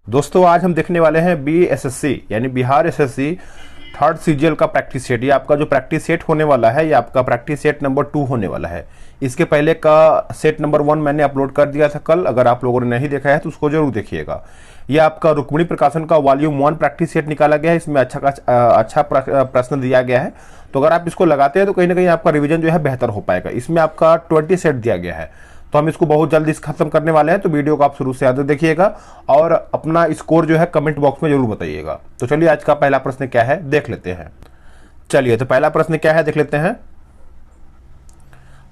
दोस्तों आज हम देखने वाले हैं BSSC यानी बिहार एसएससी थर्ड सीजीएल का प्रैक्टिस सेट। ये आपका जो प्रैक्टिस सेट होने वाला है ये आपका प्रैक्टिस सेट नंबर 2 होने वाला है। इसके पहले का सेट नंबर 1 मैंने अपलोड कर दिया था कल। अगर आप लोगों ने नहीं देखा है तो उसको जरूर देखिएगा। ये आपका रुक्मिणी प्रकाशन का वॉल्यूम 1 प्रैक्टिस सेट निकाला गया है। इसमें अच्छा प्रश्न दिया गया है, तो अगर आप इसको लगाते हैं तो कहीं ना कहीं आपका रिवीजन जो है बेहतर हो पाएगा। इसमें आपका 20 सेट दिया गया है, तो हम इसको बहुत जल्दी खत्म करने वाले हैं। तो वीडियो को आप शुरू से आगे देखिएगा और अपना स्कोर जो है कमेंट बॉक्स में जरूर बताइएगा। तो चलिए आज का पहला प्रश्न क्या है देख लेते हैं। चलिए तो पहला प्रश्न क्या है देख लेते हैं।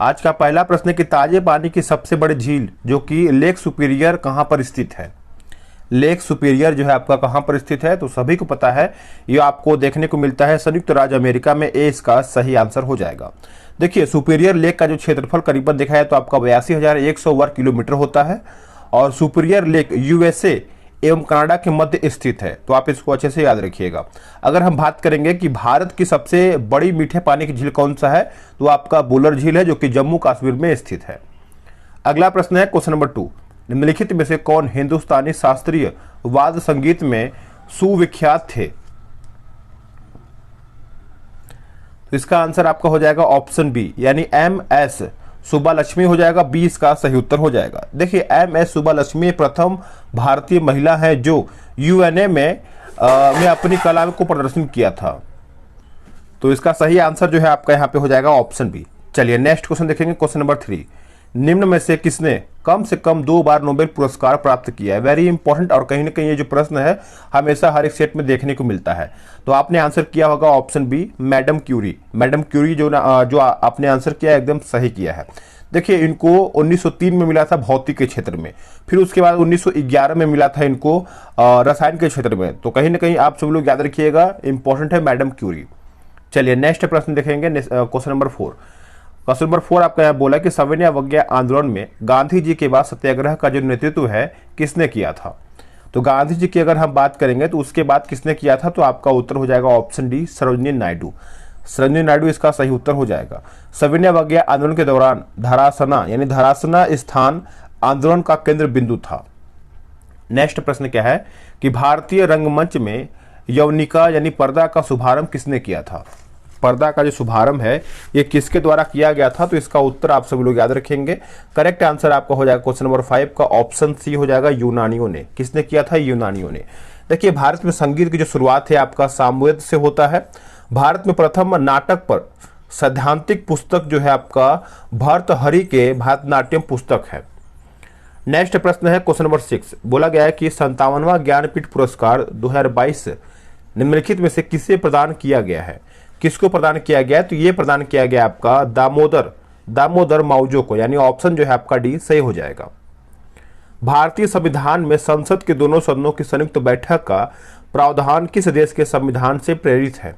आज का पहला प्रश्न है कि ताजे पानी की सबसे बड़ी झील जो कि लेक सुपीरियर कहां पर स्थित है। लेक सुपीरियर जो है आपका कहां पर स्थित है, तो सभी को पता है ये आपको देखने को मिलता है संयुक्त राज्य अमेरिका में। ए इसका सही आंसर हो जाएगा। देखिए सुपीरियर लेक का जो क्षेत्रफल करीबन देखा है तो आपका 82,100 वर्ग किलोमीटर होता है और सुपीरियर लेक यूएसए एवं कनाडा के मध्य स्थित है, तो आप इसको अच्छे से याद रखिएगा। अगर हम बात करेंगे कि भारत की सबसे बड़ी मीठे पानी की झील कौन सा है, तो आपका बुलर झील है जो कि जम्मू कश्मीर में स्थित है। अगला प्रश्न है क्वेश्चन नंबर 2। निम्नलिखित में से कौन हिंदुस्तानी शास्त्रीय वाद्य संगीत में सुविख्यात थे। तो इसका आंसर आपका हो जाएगा ऑप्शन बी यानी MS सुब्बालक्ष्मी हो जाएगा। बी इसका सही उत्तर हो जाएगा। देखिए MS सुब्बालक्ष्मी प्रथम भारतीय महिला है जो UNA में अपनी कला को प्रदर्शन किया था। तो इसका सही आंसर जो है आपका यहाँ पे हो जाएगा ऑप्शन बी। चलिए नेक्स्ट क्वेश्चन देखेंगे, क्वेश्चन नंबर 3। निम्न में से किसने कम से कम 2 बार नोबेल पुरस्कार प्राप्त किया है। वेरी इंपॉर्टेंट और कहीं ना कहीं ये जो प्रश्न है हमेशा हर एक सेट में देखने को मिलता है। तो आपने आंसर किया होगा option B madam Curie. Madam Curie जो आपने आंसर किया एकदम सही किया है। देखिए इनको 1903 में मिला था भौतिक के क्षेत्र में, फिर उसके बाद 1911 में मिला था इनको रसायन के क्षेत्र में। तो कहीं ना कहीं आप सब लोग याद रखिएगा, इंपॉर्टेंट है मैडम क्यूरी। चलिए नेक्स्ट प्रश्न देखेंगे, क्वेश्चन नंबर 4। क्वेश्चन नंबर 4 आपका यह बोला कि सविनय अवज्ञा आंदोलन में गांधी जी के बाद सत्याग्रह का जो नेतृत्व है किसने किया था। तो गांधी जी की अगर हम बात करेंगे तो उसके बाद किसने किया था, तो आपका उत्तर हो जाएगा ऑप्शन डी सरोजिनी नायडू। सरोजिनी नायडू इसका सही उत्तर हो जाएगा। सविनय अवज्ञा आंदोलन के दौरान धरासना यानी धरासना स्थान आंदोलन का केंद्र बिंदु था। नेक्स्ट प्रश्न क्या है कि भारतीय रंगमंच में यवनिका यानी पर्दा का शुभारंभ किसने किया था। पर्दा का जो शुभारंभ है ये किसके द्वारा किया गया था, तो इसका उत्तर आप सभी लोग याद रखेंगे। करेक्ट आंसर आपका हो जाएगा क्वेश्चन नंबर 5 का ऑप्शन सी हो जाएगा, यूनानियों ने। किसने किया था, यूनानियों ने। देखिए भारत में संगीत की जो शुरुआत है आपका सामवेद से होता है। भारत में प्रथम नाटक पर सैद्धांतिक पुस्तक जो है आपका भर्तृहरि के भारतनाट्यम पुस्तक है। नेक्स्ट प्रश्न है क्वेश्चन नंबर 6। बोला गया है कि 57वां ज्ञानपीठ पुरस्कार 2022 निम्नलिखित में से किसे प्रदान किया गया है। किसको प्रदान किया गया है, तो ये प्रदान किया गया आपका दामोदर माउजो को, यानी ऑप्शन जो है आपका डी सही हो जाएगा। भारतीय संविधान में संसद के दोनों सदनों की संयुक्त बैठक का प्रावधान किस देश के संविधान से प्रेरित है।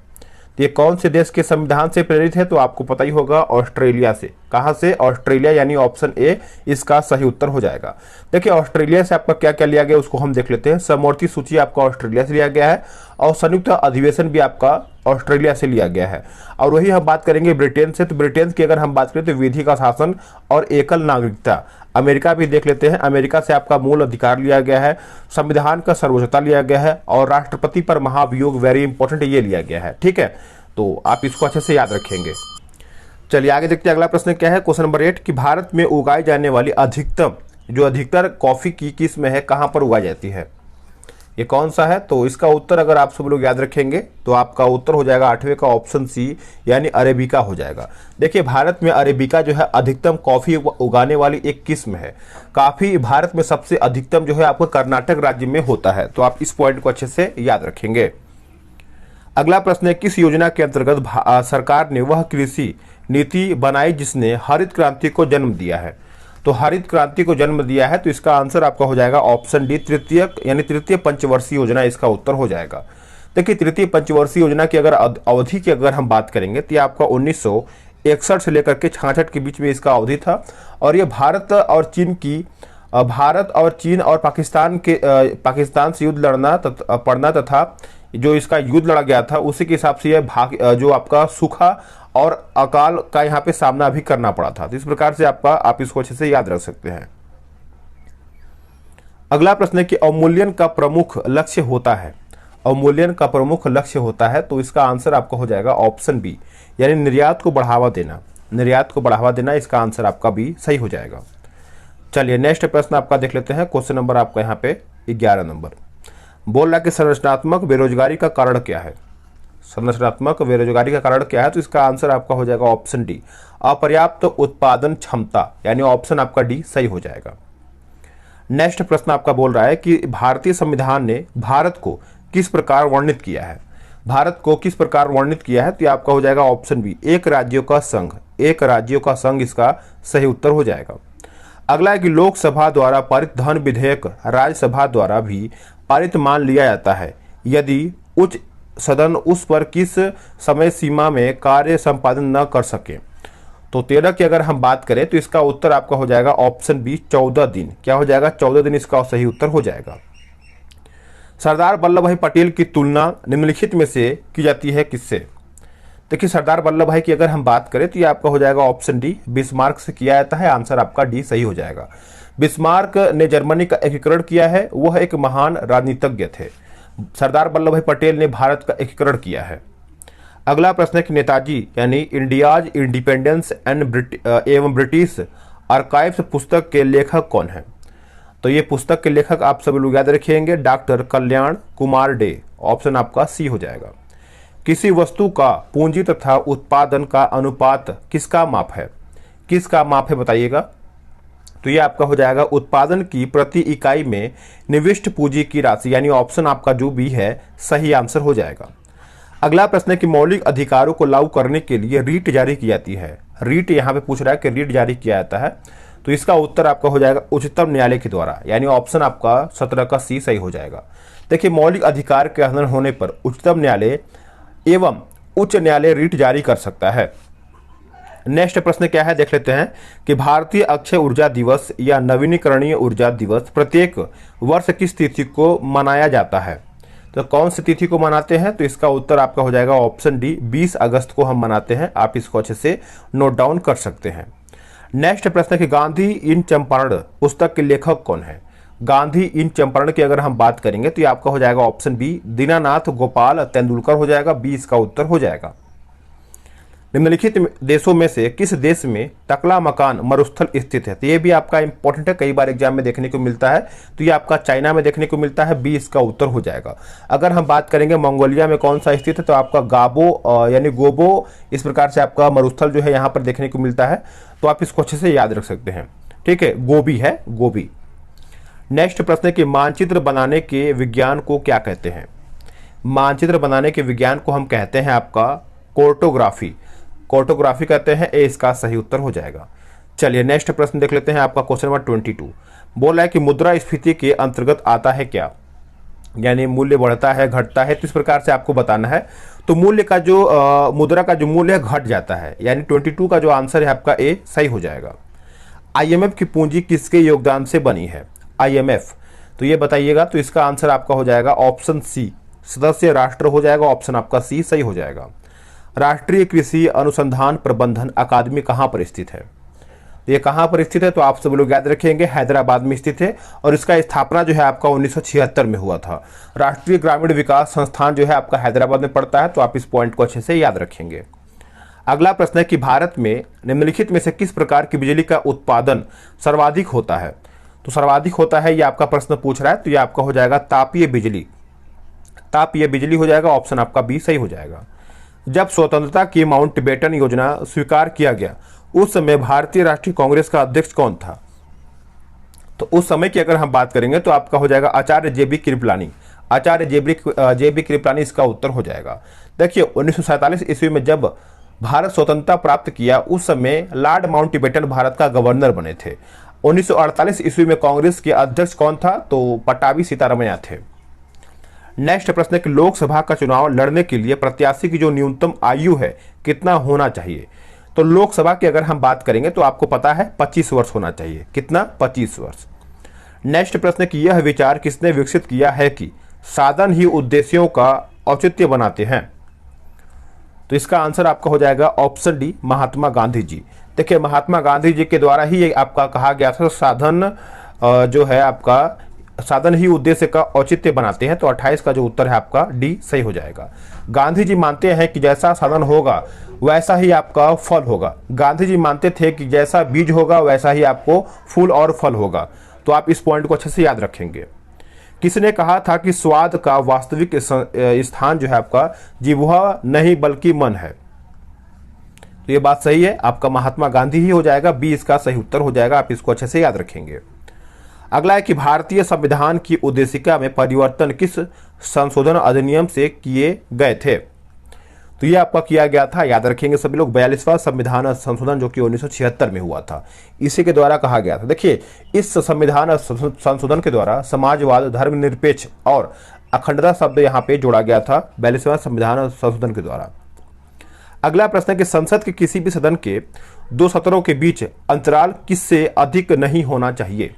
तो ये कौन से देश के संविधान से प्रेरित है, तो आपको पता ही होगा ऑस्ट्रेलिया से। कहां से, ऑस्ट्रेलिया, यानी ऑप्शन ए इसका सही उत्तर हो जाएगा। देखिए ऑस्ट्रेलिया से आपका क्या क्या लिया गया उसको हम देख लेते हैं। समवर्ती सूची आपका ऑस्ट्रेलिया से लिया गया है और संयुक्त अधिवेशन भी आपका ऑस्ट्रेलिया से लिया गया है। और वही हम बात करेंगे ब्रिटेन से, तो ब्रिटेन की अगर हम बात करें तो विधि का शासन और एकल नागरिकता। अमेरिका भी देख लेते हैं, अमेरिका से आपका मूल अधिकार लिया गया है, संविधान का सर्वोच्चता लिया गया है और राष्ट्रपति पर महाभियोग, वेरी इंपॉर्टेंट, ये लिया गया है। ठीक है, तो आप इसको अच्छे से याद रखेंगे। चलिए आगे देखते हैं अगला प्रश्न क्या है, क्वेश्चन नंबर 8 कि भारत में उगाई जाने वाली अधिकतर कॉफी की किस्म है कहां पर उगाई जाती है, ये कौन सा है। तो इसका उत्तर अगर आप सब लोग याद रखेंगे तो आपका उत्तर हो जाएगा 8वें का ऑप्शन सी यानी अरेबिका हो जाएगा। देखिए भारत में अरेबिका जो है अधिकतम कॉफी उगाने वाली एक किस्म है। काफी भारत में सबसे अधिकतम जो है आपको कर्नाटक राज्य में होता है, तो आप इस पॉइंट को अच्छे से याद रखेंगे। अगला प्रश्न है किस योजना के अंतर्गत सरकार ने वह कृषि नीति बनाई जिसने हरित क्रांति को जन्म दिया है। तो हरित क्रांति को जन्म दिया है, तो इसका आंसर आपका हो जाएगा ऑप्शन डी तृतीय पंचवर्षीय योजना इसका उत्तर हो जाएगा। देखिए तृतीय पंचवर्षीय योजना की अगर अवधि की अगर हम बात करेंगे तो ये आपका 1961 से लेकर के 66 के बीच में इसका अवधि था और ये भारत और चीन और पाकिस्तान से युद्ध पड़ना तथा जो इसका युद्ध लड़ा गया था उसी के हिसाब से यह जो आपका सूखा और अकाल का यहाँ पे सामना भी करना पड़ा था। तो इस प्रकार से आप इसको अच्छे से याद रख सकते हैं। अगला प्रश्न है कि अवमूल्यन का प्रमुख लक्ष्य होता है। अवमूल्यन का प्रमुख लक्ष्य होता है, तो इसका आंसर आपका हो जाएगा ऑप्शन बी, यानी निर्यात को बढ़ावा देना। निर्यात को बढ़ावा देना, इसका आंसर आपका बी सही हो जाएगा। चलिए नेक्स्ट प्रश्न आपका देख लेते हैं। क्वेश्चन नंबर आपका यहाँ पे 11 नंबर बोल रहा है कि संरचनात्मक बेरोजगारी का कारण क्या है। संरचनात्मक बेरोजगारी का कारण क्या है, तो इसका आंसर आपका हो जाएगा ऑप्शन डी, अपर्याप्त उत्पादन क्षमता, यानी ऑप्शन आपका डी सही हो जाएगा। नेक्स्ट प्रश्न आपका बोल रहा है कि भारतीय संविधान ने भारत को किस प्रकार वर्णित किया है। भारत को किस प्रकार वर्णित किया है, तो आपका हो जाएगा ऑप्शन बी, एक राज्यों का संघ। एक राज्यों का संघ इसका सही उत्तर हो जाएगा। अगला है कि लोकसभा द्वारा पारित धन विधेयक राज्यसभा द्वारा भी पारित मान लिया जाता है यदि उच्च सदन उस पर किस समय सीमा में कार्य संपादन न कर सके। तो 13 की अगर हम बात करें तो इसका उत्तर आपका हो जाएगा ऑप्शन बी, 14 दिन। क्या हो जाएगा, 14 दिन इसका सही उत्तर हो जाएगा। सरदार वल्लभ भाई पटेल की तुलना निम्नलिखित में से की जाती है किससे। देखिए सरदार वल्लभ भाई की अगर हम बात करें तो ये आपका हो जाएगा ऑप्शन डी, बिस्मार्क से किया जाता है। आंसर आपका डी सही हो जाएगा। बिस्मार्क ने जर्मनी का एकीकरण किया है, वह एक महान राजनीतिज्ञ थे। सरदार वल्लभ भाई पटेल ने भारत का एकीकरण किया है। अगला प्रश्न है कि नेताजी यानी इंडियाज इंडिपेंडेंस एवं ब्रिटिश आर्काइव्स पुस्तक के लेखक कौन है। तो ये पुस्तक के लेखक आप सभी लोग याद रखेंगे, डॉक्टर कल्याण कुमार डे। ऑप्शन आपका सी हो जाएगा। किसी वस्तु का पूंजी तथा उत्पादन का अनुपात किसका माप है। किसका माप है बताइएगा। तो ये आपका हो जाएगा उत्पादन की प्रति इकाई में निविष्ट पूंजी की राशि, यानी ऑप्शन आपका जो भी है सही आंसर हो जाएगा। अगला प्रश्न है कि मौलिक अधिकारों को लागू करने के लिए रीट जारी की जाती है। रीट यहाँ पे पूछ रहा है कि रीट जारी किया जाता है, तो इसका उत्तर आपका हो जाएगा उच्चतम न्यायालय के द्वारा, यानी ऑप्शन आपका 17 का सी सही हो जाएगा। देखिए मौलिक अधिकार के उल्लंघन होने पर उच्चतम न्यायालय एवं उच्च न्यायालय रीट जारी कर सकता है। नेक्स्ट प्रश्न क्या है देख लेते हैं कि भारतीय अक्षय ऊर्जा दिवस या नवीनीकरणीय ऊर्जा दिवस प्रत्येक वर्ष किस तिथि को मनाया जाता है। तो कौन सी तिथि को मनाते हैं, तो इसका उत्तर आपका हो जाएगा ऑप्शन डी, 20 अगस्त को हम मनाते हैं। आप इसको अच्छे से नोट डाउन कर सकते हैं। नेक्स्ट प्रश्न कि गांधी इन चंपारण पुस्तक के लेखक कौन है। गांधी इन चंपारण की अगर हम बात करेंगे तो ये आपका हो जाएगा ऑप्शन बी, दीनानाथ गोपाल तेंदुलकर हो जाएगा। 20 का उत्तर हो जाएगा। निम्नलिखित देशों में से किस देश में टकला मकान मरुस्थल स्थित है। तो ये भी आपका इंपॉर्टेंट है, कई बार एग्जाम में देखने को मिलता है। तो ये आपका चाइना में देखने को मिलता है। 20 का उत्तर हो जाएगा। अगर हम बात करेंगे मंगोलिया में कौन सा स्थित है, तो आपका गाबो यानी गोबो इस प्रकार से आपका मरुस्थल जो है यहाँ पर देखने को मिलता है। तो आप इसको अच्छे से याद रख सकते हैं। ठीक है, गोबी है, गोबी। नेक्स्ट प्रश्न है कि मानचित्र बनाने के विज्ञान को क्या कहते हैं। मानचित्र बनाने के विज्ञान को हम कहते हैं आपका कार्टोग्राफी। कार्टोग्राफी कहते हैं। ए इसका सही उत्तर हो जाएगा। चलिए नेक्स्ट प्रश्न देख लेते हैं आपका क्वेश्चन नंबर 22 बोला है कि मुद्रास्फीति के अंतर्गत आता है क्या, यानी मूल्य बढ़ता है घटता है, तो इस प्रकार से आपको बताना है। तो मूल्य का जो मुद्रा का जो मूल्य है घट जाता है, यानी 22 का जो आंसर है आपका ए सही हो जाएगा। IMF की पूंजी किसके योगदान से बनी है। IMF, तो ये बताइएगा। तो इसका आंसर आपका हो जाएगा ऑप्शन सी, सदस्य राष्ट्र हो जाएगा। ऑप्शन आपका सी सही हो जाएगा। राष्ट्रीय कृषि अनुसंधान प्रबंधन अकादमी कहाँ पर स्थित है। तो ये कहाँ पर स्थित है, तो आप सब लोग याद रखेंगे हैदराबाद में स्थित है। और इसका स्थापना जो है आपका 1976 में हुआ था। राष्ट्रीय ग्रामीण विकास संस्थान जो है आपका हैदराबाद में पड़ता है। तो आप इस पॉइंट को अच्छे से याद रखेंगे। अगला प्रश्न है कि भारत में निम्नलिखित में से किस प्रकार की बिजली का उत्पादन सर्वाधिक होता है। तो सर्वाधिक होता है, ये आपका प्रश्न पूछ रहा है। तो ये आपका हो जाएगा तापीय बिजली। तापीय बिजली हो जाएगा। ऑप्शन आपका बी सही हो जाएगा। जब स्वतंत्रता की माउंटबेटन योजना स्वीकार किया गया उस समय भारतीय राष्ट्रीय कांग्रेस का अध्यक्ष कौन था। तो उस समय की अगर हम बात करेंगे तो आपका हो जाएगा आचार्य JB कृपलानी। आचार्य JB कृपलानी इसका उत्तर हो जाएगा। देखिए 1947 ईस्वी में जब भारत स्वतंत्रता प्राप्त किया उस समय लॉर्ड माउंटबेटन भारत का गवर्नर बने थे। 1948 ईस्वी में कांग्रेस के अध्यक्ष कौन था, तो पट्टाभी सीतारमैया थे। नेक्स्ट प्रश्न है कि लोकसभा का चुनाव लड़ने के लिए प्रत्याशी की जो न्यूनतम आयु है कितना होना चाहिए। तो लोकसभा की अगर हम बात करेंगे तो आपको पता है 25 वर्ष होना चाहिए। कितना, 25 वर्ष। नेक्स्ट प्रश्न है कि यह विचार किसने विकसित किया है कि साधन ही उद्देश्यों का औचित्य बनाते हैं। तो इसका आंसर आपका हो जाएगा ऑप्शन डी, महात्मा गांधी जी। देखिए महात्मा गांधी जी के द्वारा ही ये आपका कहा गया था साधन जो है आपका साधन ही उद्देश्य का औचित्य बनाते हैं, तो 28 का जो उत्तर है आपका डी सही हो जाएगा। गांधी जी मानते हैं कि जैसा साधन होगा वैसा ही आपका फल होगा। गांधी जी मानते थे कि जैसा बीज होगा वैसा ही आपको फूल और फल होगा। तो आप इस पॉइंट को अच्छे से याद रखेंगे। किसने कहा था कि स्वाद का वास्तविक स्थान जो है आपका जिह्वा नहीं बल्कि मन है? तो ये बात सही है, आपका महात्मा गांधी ही हो जाएगा। बी इसका सही उत्तर हो जाएगा, आप इसको अच्छे से याद रखेंगे। अगला है कि भारतीय संविधान की उद्देशिका में परिवर्तन किस संशोधन अधिनियम से किए गए थे? तो ये आपका किया गया था, याद रखेंगे सभी लोग, 42वां संविधान संशोधन जो कि 1976 में हुआ था, इसी के द्वारा कहा गया था। देखिए, इस संविधान संशोधन के द्वारा समाजवाद, धर्मनिरपेक्ष और अखंडता शब्द यहाँ पे जोड़ा गया था 42वां संविधान संशोधन के द्वारा। अगला प्रश्न है कि संसद के किसी भी सदन के 2 सत्रों के बीच अंतराल किससे अधिक नहीं होना चाहिए?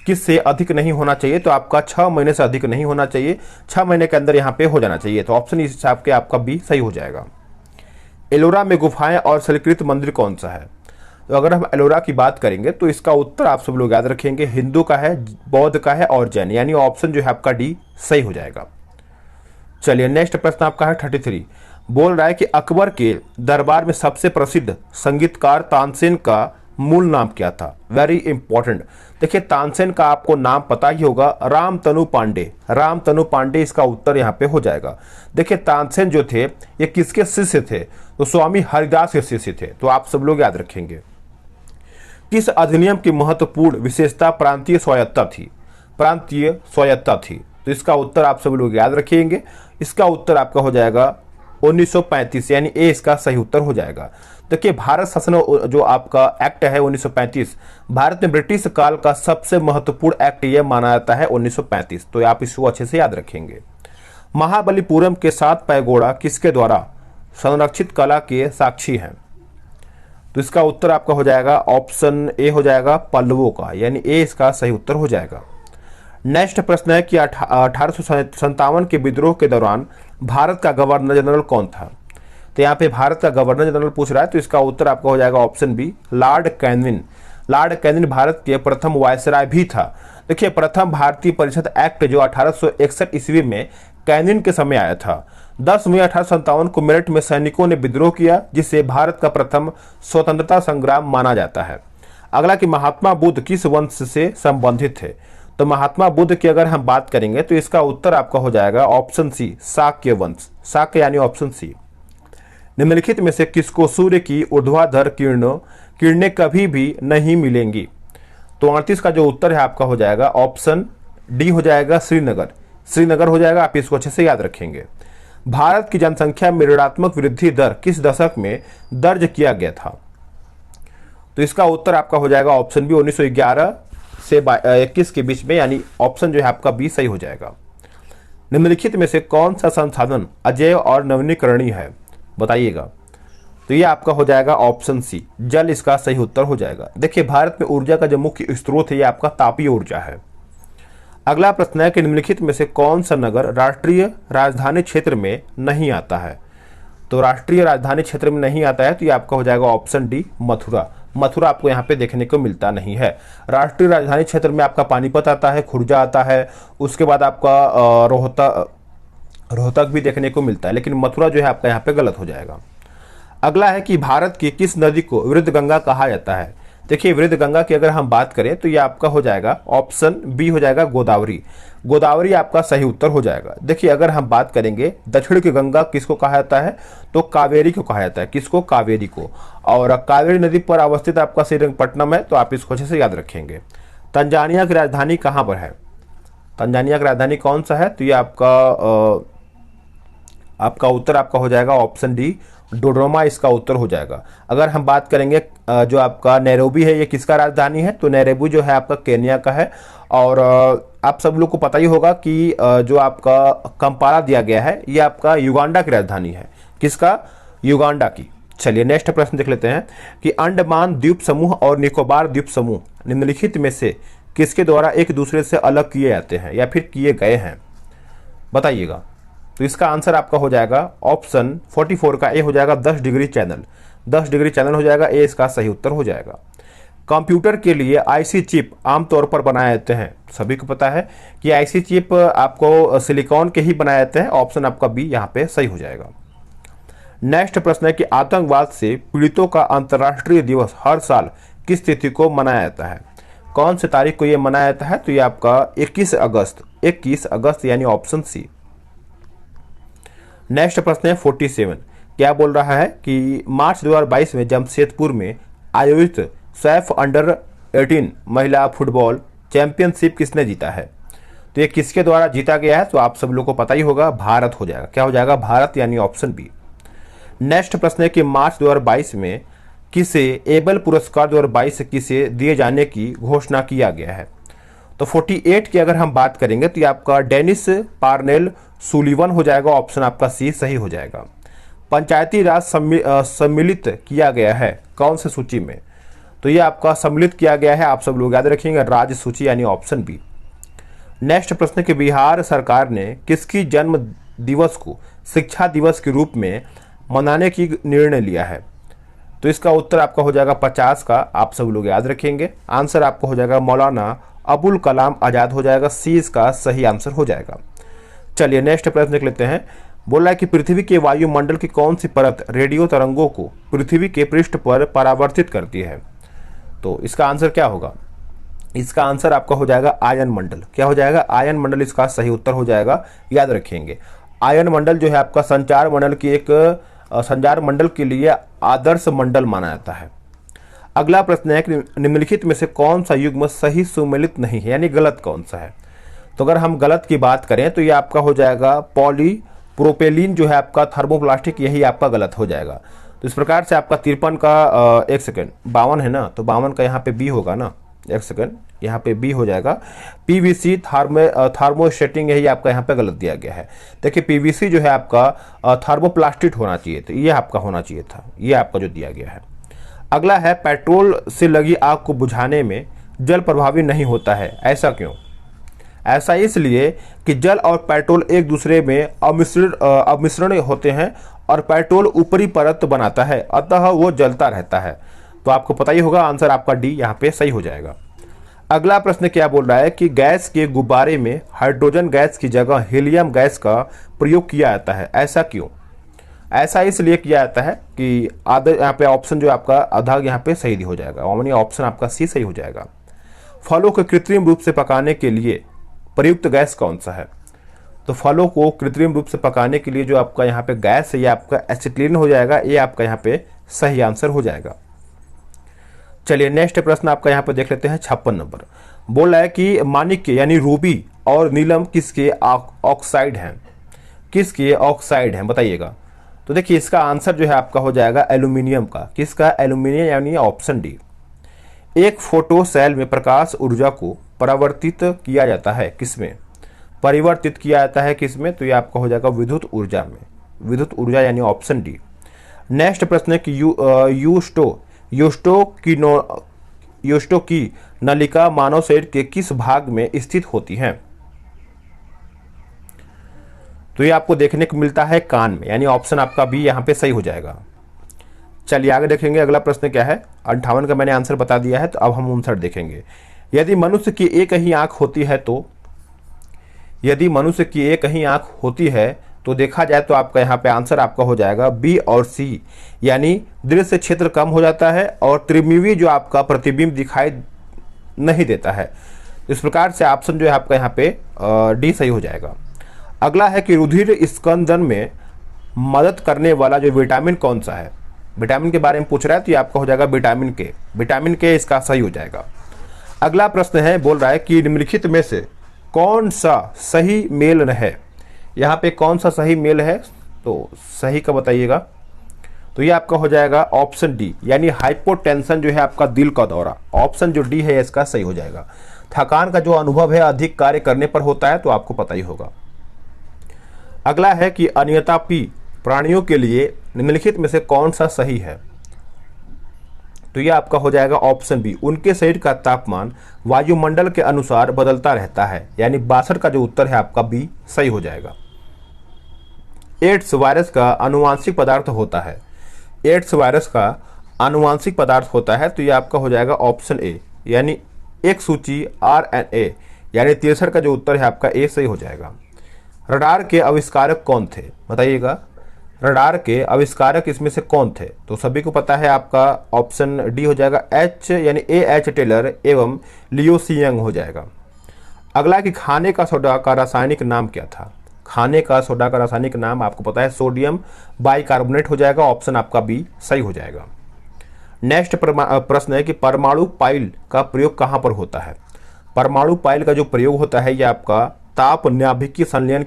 किससे अधिक नहीं होना चाहिए? तो आपका 6 महीने से अधिक नहीं होना चाहिए, 6 महीने के अंदर यहाँ पे हो जाना चाहिए। तो ऑप्शन इस हिसाब के आपका बी सही हो जाएगा। एलोरा में गुफाएं और शैलकृत मंदिर कौन सा है? तो अगर हम एलोरा की बात करेंगे तो इसका उत्तर आप सब लोग याद रखेंगे, हिंदू का है, बौद्ध का है और जैन, यानी ऑप्शन जो है आपका डी सही हो जाएगा। चलिए नेक्स्ट प्रश्न आपका है 33, बोल रहा है कि अकबर के दरबार में सबसे प्रसिद्ध संगीतकार तानसेन का मूल नाम क्या था? Very important. देखिए, तानसेन का आपको नाम पता ही होगा, रामतनु पांडे। रामतनु पांडे इसका उत्तर यहाँ पे हो जाएगा। देखिए, तानसेन जो थे ये किसके शिष्य थे? तो स्वामी हरिदास के शिष्य थे। तो आप सब लोग याद रखेंगे। किस अधिनियम की महत्वपूर्ण विशेषता प्रांतीय स्वायत्तता थी? प्रांतीय स्वायत्तता थी। तो इसका उत्तर आप सब लोग याद रखेंगे। इसका उत्तर आपका हो जाएगा 1935, यानी ए इसका सही उत्तर हो जाएगा। देखिए, भारत शासन जो आपका एक्ट है 1935, भारत में ब्रिटिश काल का सबसे महत्वपूर्ण एक्ट यह माना जाता है 1935। तो आप इसको अच्छे से याद रखेंगे। महाबलीपुरम के 7 पैगोड़ा किसके द्वारा संरक्षित कला के साक्षी हैं? तो इसका उत्तर आपका हो जाएगा ऑप्शन ए हो जाएगा, पल्लवों का, यानी ए इसका सही उत्तर हो जाएगा। नेक्स्ट प्रश्न है कि 1857 के विद्रोह के दौरान भारत का गवर्नर जनरल कौन था? तो यहाँ पे भारत का गवर्नर जनरल पूछ रहा है, तो इसका उत्तर आपका हो जाएगा option B, Lord Canning. Lord Canning Bharat के प्रथम वायसराय भी था। देखिए, प्रथम भारतीय परिषद एक्ट जो 1861 ईस्वी में कैनिंग के समय आया था। 10 मई 1857 को मेरठ में सैनिकों ने विद्रोह किया, जिससे भारत का प्रथम स्वतंत्रता संग्राम माना जाता है। अगला कि महात्मा बुद्ध किस वंश से संबंधित थे? तो महात्मा बुद्ध की अगर हम बात करेंगे तो इसका उत्तर आपका हो जाएगा ऑप्शन सी, शाक्य वंश। शाक्य यानी ऑप्शन सी। निम्नलिखित में से किसको सूर्य की ऊर्ध्वाधर किरणें कभी भी नहीं मिलेंगी? तो 38 का जो उत्तर है आपका हो जाएगा ऑप्शन डी हो जाएगा, श्रीनगर। श्रीनगर हो जाएगा, आप इसको अच्छे से याद रखेंगे। भारत की जनसंख्या में ऋणात्मक वृद्धि दर किस दशक में दर्ज किया गया था? तो इसका उत्तर आपका हो जाएगा ऑप्शन बी, 1911 से 21 के बीच में, यानी ऑप्शन जो है आपका बी सही हो जाएगा। निम्नलिखित में से कौन सा संसाधन अजैव और नवीनीकरणीय है? बताइएगा। तो ये आपका हो जाएगा ऑप्शन सी, जल इसका सही उत्तर हो जाएगा। देखिए, भारत में ऊर्जा का जो मुख्य स्रोत है ये आपका तापीय ऊर्जा है। अगला प्रश्न है कि निम्नलिखित में से कौन सा नगर राष्ट्रीय राजधानी क्षेत्र में नहीं आता है? तो राष्ट्रीय राजधानी क्षेत्र में नहीं आता है, तो ये आपका हो जाएगा ऑप्शन डी, मथुरा। मथुरा आपको यहाँ पे देखने को मिलता नहीं है। राष्ट्रीय राजधानी क्षेत्र में आपका पानीपत आता है, खुर्जा आता है, उसके बाद आपका रोहतक भी देखने को मिलता है, लेकिन मथुरा जो है आपका यहाँ पे गलत हो जाएगा। अगला है कि भारत की किस नदी को वृद्ध गंगा कहा जाता है? देखिए, वृद्ध गंगा की अगर हम बात करें तो ये आपका हो जाएगा ऑप्शन बी हो जाएगा, गोदावरी। गोदावरी आपका सही उत्तर हो जाएगा। देखिए, अगर हम बात करेंगे दक्षिण की गंगा किसको कहा जाता है? तो कावेरी को कहा जाता है। किसको? कावेरी को। और कावेरी नदी पर अवस्थित आपका श्रीरंगपट्टनम है, तो आप इसको अच्छे से याद रखेंगे। तंजानिया की राजधानी कहाँ पर है? तंजानिया की राजधानी कौन सा है? तो ये आपका उत्तर आपका हो जाएगा ऑप्शन डी, डोडोमा इसका उत्तर हो जाएगा। अगर हम बात करेंगे जो आपका नैरोबी है, ये किसका राजधानी है? तो नैरोबी जो है आपका केन्या का है। और आप सब लोग को पता ही होगा कि जो आपका कंपाला दिया गया है ये आपका युगांडा की राजधानी है। किसका? युगांडा की। चलिए नेक्स्ट प्रश्न देख लेते हैं कि अंडमान द्वीप समूह और निकोबार द्वीप समूह निम्नलिखित में से किसके द्वारा एक दूसरे से अलग किए जाते हैं या फिर किए गए हैं? बताइएगा। तो इसका आंसर आपका हो जाएगा ऑप्शन 44 का ए हो जाएगा, 10 डिग्री चैनल। 10 डिग्री चैनल हो जाएगा, ए इसका सही उत्तर हो जाएगा। कंप्यूटर के लिए आईसी चिप आमतौर पर बनाए जाते हैं, सभी को पता है कि आईसी चिप आपको सिलिकॉन के ही बनाए जाते हैं। ऑप्शन आपका बी यहाँ पे सही हो जाएगा। नेक्स्ट प्रश्न है कि आतंकवाद से पीड़ितों का अंतर्राष्ट्रीय दिवस हर साल किस तिथि को मनाया जाता है? कौन सी तारीख को यह मनाया जाता है? तो ये आपका 21 अगस्त यानी ऑप्शन सी। नेक्स्ट प्रश्न है 47, क्या बोल रहा है कि मार्च 2022 में जमशेदपुर में आयोजित सैफ अंडर 18 महिला फुटबॉल चैंपियनशिप किसने जीता है? तो ये किसके द्वारा जीता गया है? तो आप सब लोग को पता ही होगा, भारत हो जाएगा। क्या हो जाएगा? भारत, यानी ऑप्शन बी। नेक्स्ट प्रश्न है कि मार्च 2022 में किसे एबल पुरस्कार 2022 किसे दिए जाने की घोषणा किया गया है? तो 48 की अगर हम बात करेंगे तो ये आपका डेनिस पार्नेल सुलिवन हो जाएगा। ऑप्शन आपका सी सही हो जाएगा। पंचायती राज सम्मिलित किया गया है कौन से सूची में? तो ये आपका सम्मिलित किया गया है, आप सब लोग याद रखेंगे, राज्य सूची, यानी ऑप्शन बी। नेक्स्ट प्रश्न कि बिहार सरकार ने किसकी जन्म दिवस को शिक्षा दिवस के रूप में मनाने की निर्णय लिया है? तो इसका उत्तर आपका हो जाएगा 50 का, आप सब लोग याद रखेंगे। आंसर आपका हो जाएगा मौलाना अबुल कलाम आजाद हो जाएगा। सी इसका सही आंसर हो जाएगा। चलिए नेक्स्ट प्रश्न देख लेते हैं। बोल रहा है कि पृथ्वी के वायुमंडल की कौन सी परत रेडियो तरंगों को पृथ्वी के पृष्ठ पर परावर्तित करती है? तो इसका आंसर क्या होगा? इसका आंसर आपका हो जाएगा आयन मंडल। क्या हो जाएगा? आयन मंडल इसका सही उत्तर हो जाएगा, याद रखेंगे। आयन मंडल जो है आपका संचार मंडल की एक संचार मंडल के लिए आदर्श मंडल माना जाता है। अगला प्रश्न है कि निम्नलिखित में से कौन सा युग्म सही सुमेलित नहीं है, यानी गलत कौन सा है? तो अगर हम गलत की बात करें तो ये आपका हो जाएगा पॉलीप्रोपेलिन जो है आपका थर्मोप्लास्टिक, यही आपका गलत हो जाएगा। तो इस प्रकार से आपका 53 का 1 सेकेंड 52 है ना, तो 52 का यहाँ पे बी होगा ना, 1 सेकेंड यहाँ पे बी हो जाएगा। पीवीसी थर्मोस्टेटिंग, यही आपका यहाँ पे गलत दिया गया है। देखिए पीवीसी जो है आपका थर्मोप्लास्टिक होना चाहिए, तो ये आपका होना चाहिए था, ये आपका जो दिया गया है। अगला है पेट्रोल से लगी आग को बुझाने में जल प्रभावी नहीं होता है, ऐसा क्यों? ऐसा इसलिए कि जल और पेट्रोल एक दूसरे में अमिश्रण होते हैं और पेट्रोल ऊपरी परत बनाता है, अतः वो जलता रहता है। तो आपको पता ही होगा, आंसर आपका डी यहाँ पे सही हो जाएगा। अगला प्रश्न क्या बोल रहा है कि गैस के गुब्बारे में हाइड्रोजन गैस की जगह हीलियम गैस का प्रयोग किया जाता है, ऐसा क्यों? ऐसा इसलिए किया जाता है कि आधा यहाँ पे ऑप्शन जो आपका आधा यहाँ पे सही हो जाएगा, यानी ऑप्शन आपका सी सही हो जाएगा। फलों को कृत्रिम रूप से पकाने के लिए प्रयुक्त गैस कौन सा है? तो फलों को कृत्रिम रूप से पकाने के लिए जो आपका यहाँ पे गैस है, ये आपका एसिटिलीन हो जाएगा, ये आपका यहाँ पे सही आंसर हो जाएगा। चलिए नेक्स्ट प्रश्न आपका यहाँ पे देख लेते हैं 56 नंबर। बोल रहा है कि माणिक्य यानी रूबी और नीलम किसके ऑक्साइड हैं? किसके ऑक्साइड हैं बताइएगा। तो देखिए इसका आंसर जो है आपका हो जाएगा एल्यूमिनियम का। किसका? एल्यूमिनियम, यानी ऑप्शन डी। एक फोटो सेल में प्रकाश ऊर्जा को परावर्तित किया जाता है किसमें? परिवर्तित किया जाता है किसमें? तो ये आपका हो जाएगा विद्युत ऊर्जा में, विद्युत ऊर्जा, यानी ऑप्शन डी। नेक्स्ट प्रश्न है कि यूस्टो की नलिका मानव शरीर के किस भाग में स्थित होती है? तो ये आपको देखने को मिलता है कान में, यानी ऑप्शन आपका बी यहाँ पे सही हो जाएगा। चलिए आगे देखेंगे। अगला प्रश्न क्या है? 58 का मैंने आंसर बता दिया है, तो अब हम 59 देखेंगे। यदि मनुष्य की एक ही आंख होती है तो यदि मनुष्य की एक ही आंख होती है तो देखा जाए तो आपका यहाँ पे आंसर आपका हो जाएगा बी और सी, यानी दृश्य क्षेत्र कम हो जाता है और त्रिमिवी जो आपका प्रतिबिंब दिखाई नहीं देता है। इस प्रकार से ऑप्शन जो है आपका यहाँ पे डी सही हो जाएगा। अगला है कि रुधिर स्कंदन में मदद करने वाला जो विटामिन कौन सा है? विटामिन के बारे में पूछ रहा है, तो ये आपका हो जाएगा विटामिन के। विटामिन के इसका सही हो जाएगा। अगला प्रश्न है, बोल रहा है कि निम्नलिखित में से कौन सा सही मेल है? यहाँ पे कौन सा सही मेल है? तो सही का बताइएगा। तो ये आपका हो जाएगा ऑप्शन डी, यानी हाइपोटेंशन जो है आपका दिल का दौरा। ऑप्शन जो डी है इसका सही हो जाएगा। थकान का जो अनुभव है अधिक कार्य करने पर होता है, तो आपको पता ही होगा। अगला है कि अनियतापी प्राणियों के लिए निम्नलिखित में से कौन सा सही है? तो यह आपका हो जाएगा ऑप्शन बी, उनके शरीर का तापमान वायुमंडल के अनुसार बदलता रहता है, यानी 62 का जो उत्तर है आपका बी सही हो जाएगा। एड्स वायरस का आनुवांशिक पदार्थ होता है। एड्स वायरस का आनुवांशिक पदार्थ होता है, तो ये आपका हो जाएगा ऑप्शन ए, यानी एक सूची RNA, यानी 63 का जो उत्तर है आपका ए सही हो जाएगा। रडार के आविष्कारक कौन थे, बताइएगा। रडार के आविष्कारक इसमें से कौन थे, तो सभी को पता है आपका ऑप्शन डी हो जाएगा एच, यानी A.H. टेलर एवं लियो सी यंग हो जाएगा। अगला कि खाने का सोडा का रासायनिक नाम क्या था। खाने का सोडा का रासायनिक नाम आपको पता है सोडियम बाइकार्बोनेट हो जाएगा, ऑप्शन आपका बी सही हो जाएगा। नेक्स्ट प्रश्न है कि परमाणु पाइल का प्रयोग कहाँ पर होता है। परमाणु पाइल का जो प्रयोग होता है ये आपका ताप नाभिकीय संलयन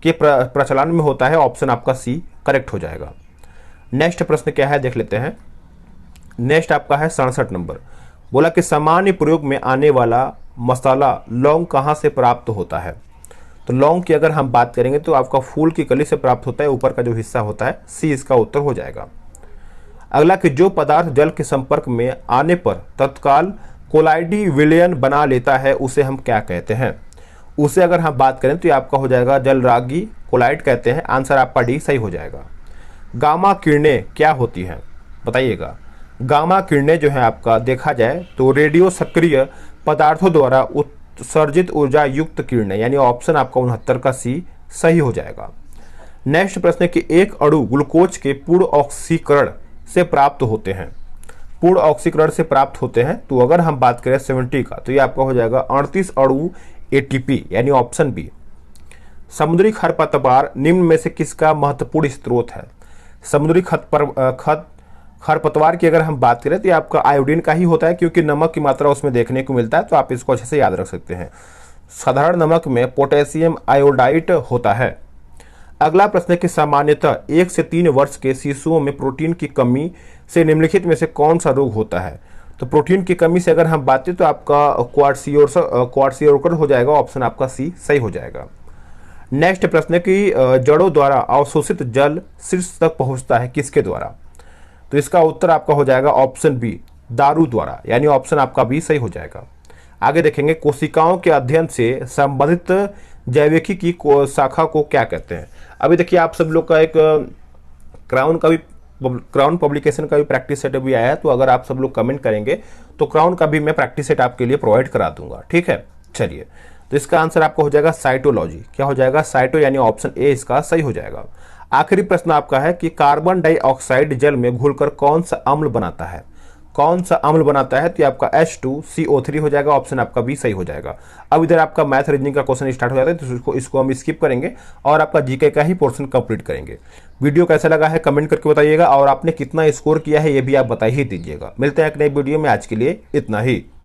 के प्रचलन में होता है, ऑप्शन आपका सी करेक्ट हो जाएगा। नेक्स्ट प्रश्न क्या है देख लेते हैं। नेक्स्ट आपका है 67 नंबर। बोला कि सामान्य प्रयोग में आने वाला मसाला लौंग कहाँ से प्राप्त होता है। तो लौंग की अगर हम बात करेंगे तो आपका फूल की कली से प्राप्त होता है, ऊपर का जो हिस्सा होता है, सी इसका उत्तर हो जाएगा। अगला कि जो पदार्थ जल के संपर्क में आने पर तत्काल कोलाइडी विलयन बना लेता है उसे हम क्या कहते हैं। उसे अगर हम बात करें तो ये आपका हो जाएगा जलरागी कोलाइड कहते हैं, आंसर आपका डी सही हो जाएगा। गामा किरणें क्या होती हैं, बताइएगा। गामा किरणें जो है आपका देखा जाए तो रेडियो सक्रिय पदार्थों द्वारा उत्सर्जित ऊर्जा युक्त किरणें, यानी ऑप्शन आपका 69 का सी सही हो जाएगा। नेक्स्ट प्रश्न है कि एक अणु ग्लूकोज के पूर्ण ऑक्सीकरण से प्राप्त होते हैं। पूर्ण ऑक्सीकरण से प्राप्त होते हैं, तो अगर हम बात करें 70 का तो ये आपका हो जाएगा 38 अणु ATP, यानी ऑप्शन बी। समुद्री खरपतवार निम्न में से किसका महत्वपूर्ण स्रोत है। समुद्री खरपतवार की अगर हम बात करें तो ये आपका आयोडीन का ही होता है, क्योंकि नमक की मात्रा उसमें देखने को मिलता है, तो आप इसको अच्छे से याद रख सकते हैं। साधारण नमक में पोटेशियम आयोडाइड होता है। अगला प्रश्न है कि सामान्यतः 1 से 3 वर्ष के शिशुओं में प्रोटीन की कमी से निम्नलिखित में से कौन सा रोग होता है। तो प्रोटीन की कमी से अगर हम बात करें तो आपका क्वार्सियोकर हो जाएगा, ऑप्शन आपका सी सही हो जाएगा। नेक्स्ट प्रश्न है कि जड़ों द्वारा अवशोषित जल शीर्ष तक पहुंचता है किसके द्वारा। तो इसका उत्तर आपका हो जाएगा ऑप्शन बी, दारू द्वारा, यानी ऑप्शन आपका बी सही हो जाएगा। आगे देखेंगे कोशिकाओं के अध्ययन से संबंधित जैविकी की शाखा को क्या कहते हैं। अभी देखिए आप सब लोग का एक क्राउन पब्लिकेशन का भी प्रैक्टिस सेट भी आया है, तो अगर आप सब लोग कमेंट करेंगे तो क्राउन का भी मैं प्रैक्टिस सेट आपके लिए प्रोवाइड करा दूंगा, ठीक है। चलिए, तो इसका आंसर आपका हो जाएगा साइटोलॉजी, क्या हो जाएगा साइटो, यानी ऑप्शन ए इसका सही हो जाएगा। आखिरी प्रश्न आपका है कि कार्बन डाइऑक्साइड जल में घुलकर कौन सा अम्ल बनाता है। कौन सा अम्ल बनाता है, तो आपका H2CO3 हो जाएगा, ऑप्शन आपका बी सही हो जाएगा। अब इधर आपका मैथ रीजनिंग का क्वेश्चन स्टार्ट हो जाता है, तो इसको हम स्किप करेंगे और आपका जीके का ही पोर्शन कंप्लीट करेंगे। वीडियो कैसा लगा है कमेंट करके बताइएगा, और आपने कितना स्कोर किया है ये भी आप बता ही दीजिएगा। मिलते हैं एक नई वीडियो में, आज के लिए इतना ही।